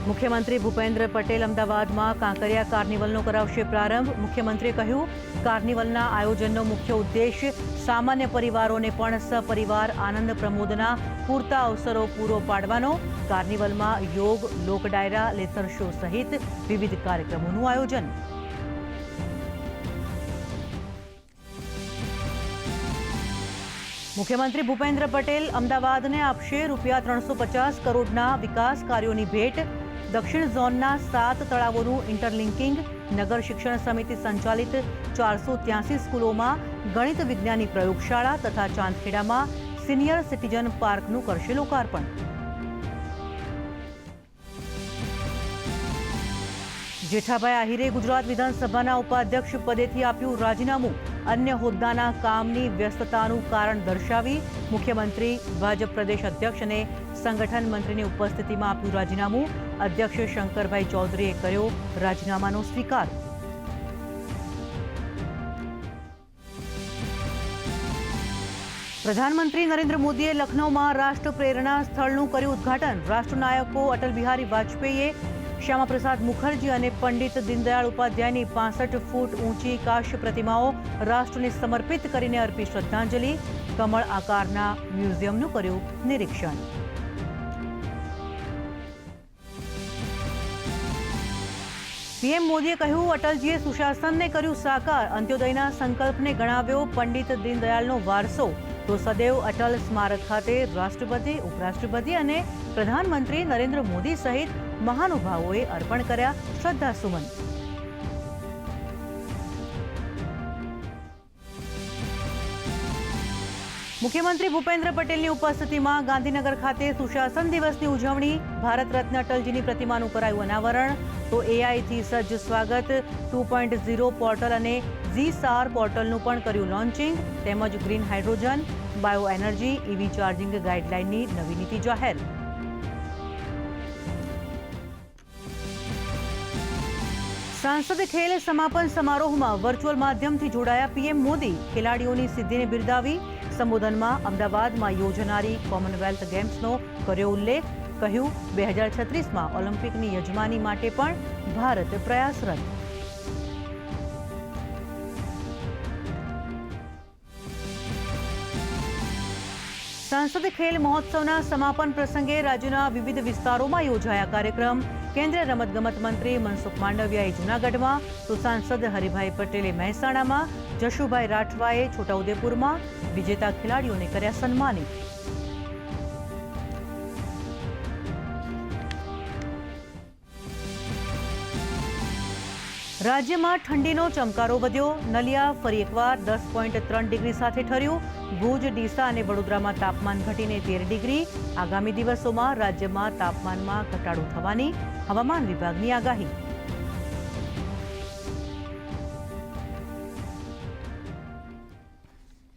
મુખ્યમંત્રી ભૂપેન્દ્ર પટેલ અમદાવાદમાં કાંકરિયા કાર્નિવલનો કરાવશે પ્રારંભ। મુખ્યમંત્રીએ કહ્યું, કાર્નિવલના આયોજનનો મુખ્ય ઉદ્દેશ સામાન્ય પરિવારોને પણ સપરિવાર આનંદ પ્રમોદના પૂરતા અવસરો પૂરો પાડવાનો। કાર્નિવલમાં યોગ, લોક ડાયરા, લેસર શો સહિત વિવિધ કાર્યક્રમોનું આયોજન। મુખ્યમંત્રી ભૂપેન્દ્ર પટેલ અમદાવાદને આપશે ₹350 કરોડના વિકાસ કાર્યોની ભેટ। દક્ષિણ ઝોનના 7 તળાવોનું ઇન્ટરલિંકિંગ। નગર શિક્ષણ સમિતિ સંચાલિત 483 સ્કૂલોમાં ગણિત વિજ્ઞાનની પ્રયોગશાળા તથા ચાંદખેડામાં સિનિયર સિટીઝન પાર્કનું કરશે લોકાર્પણ। જેઠાભાઈ આહિરે ગુજરાત વિધાનસભાના ઉપાધ્યક્ષ પદેથી આપ્યું રાજીનામું। અન્ય હોદ્દાના કામની વ્યસ્તતાનું કારણ દર્શાવી મુખ્યમંત્રી, ભાજપ પ્રદેશ અધ્યક્ષ અને સંગઠન મંત્રીની ઉપસ્થિતિમાં આપ્યું રાજીનામું। અધ્યક્ષ શંકરભાઈ ચૌધરીએ કર્યો રાજીનામાનો સ્વીકાર। પ્રધાનમંત્રી નરેન્દ્ર મોદીએ લખનૌમાં રાષ્ટ્ર પ્રેરણા સ્થળનું કર્યું ઉદ્ઘાટન। રાષ્ટ્રનાયકો અટલ બિહારી વાજપેયીએ, શ્યામાપ્રસાદ મુખર્જી અને પંડિત દીનદયાળ ઉપાધ્યાયની 65 ફૂટ ઊંચી કાશ્ય પ્રતિમાઓ રાષ્ટ્રને સમર્પિત કરીને અર્પી શ્રદ્ધાંજલિ। કમળ આકારના મ્યુઝિયમનું કર્યું નિરીક્ષણ। પીએમ મોદીએ કહ્યું, અટલજીએ સુશાસનને કર્યું સાકાર। અંત્યોદયના સંકલ્પને ગણાવ્યો પંડિત દીનદયાળનો વારસો। તો સદૈવ અટલ સ્મારક ખાતે રાષ્ટ્રપતિ, ઉપરાષ્ટ્રપતિ અને પ્રધાનમંત્રી નરેન્દ્ર મોદી સહિત મહાનુભાવોએ અર્પણ કર્યા શ્રદ્ધાસુમન। મુખ્યમંત્રી ભૂપેન્દ્ર પટેલની ઉપસ્થિતિમાં ગાંધીનગર ખાતે સુશાસન દિવસની ઉજવણી। ભારત રત્ન અટલજીની પ્રતિમાનું કરાયું અનાવરણ। તો એઆઈથી સજ્જ સ્વાગત, 2.0 પોર્ટલ અને ઝી-સાર પોર્ટલનું પણ કર્યું લોન્ચિંગ। તેમજ green hydrogen, bioenergy, EV charging ગાઈડલાઇનની નવી નીતિ જાહેર। સાંસદ ખેલ સમાપન સમારોહમાં વર્ચ્યુઅલ માધ્યમથી જોડાયા પીએમ મોદી। ખેલાડીઓની સિદ્ધિને બિરદાવી। સંબોધનમાં અમદાવાદમાં યોજાનારી કોમનવેલ્થ ગેમ્સનો કર્યો ઉલ્લેખ। કહ્યું, 2036માં ઓલિમ્પિકની યજમાની માટે પણ ભારત પ્રયાસરત। સાંસદ ખેલ મહોત્સવના સમાપન પ્રસંગે રાજ્યના વિવિધ વિસ્તારોમાં યોજાયા કાર્યક્રમ। કેન્દ્રીય રમતગમત મંત્રી મનસુખ માંડવિયાએ જૂનાગઢમાં, તો સાંસદ હરિભાઈ પટેલે મહેસાણામાં, જશુભાઈ રાઠવાએ છોટાઉદેપુરમાં વિજેતા ખેલાડીઓને કર્યા સન્માનિત। રાજ્યમાં ઠંડીનો ચમકારો વધ્યો। નલિયા ફરી એકવાર 10.3 ડિગ્રી સાથે ઠર્યું। ભુજ, ડીસા અને વડોદરામાં તાપમાન ઘટીને 13 ડિગ્રી। આગામી દિવસોમાં રાજ્યમાં તાપમાનમાં ઘટાડો થવાની હવામાન વિભાગની આગાહી।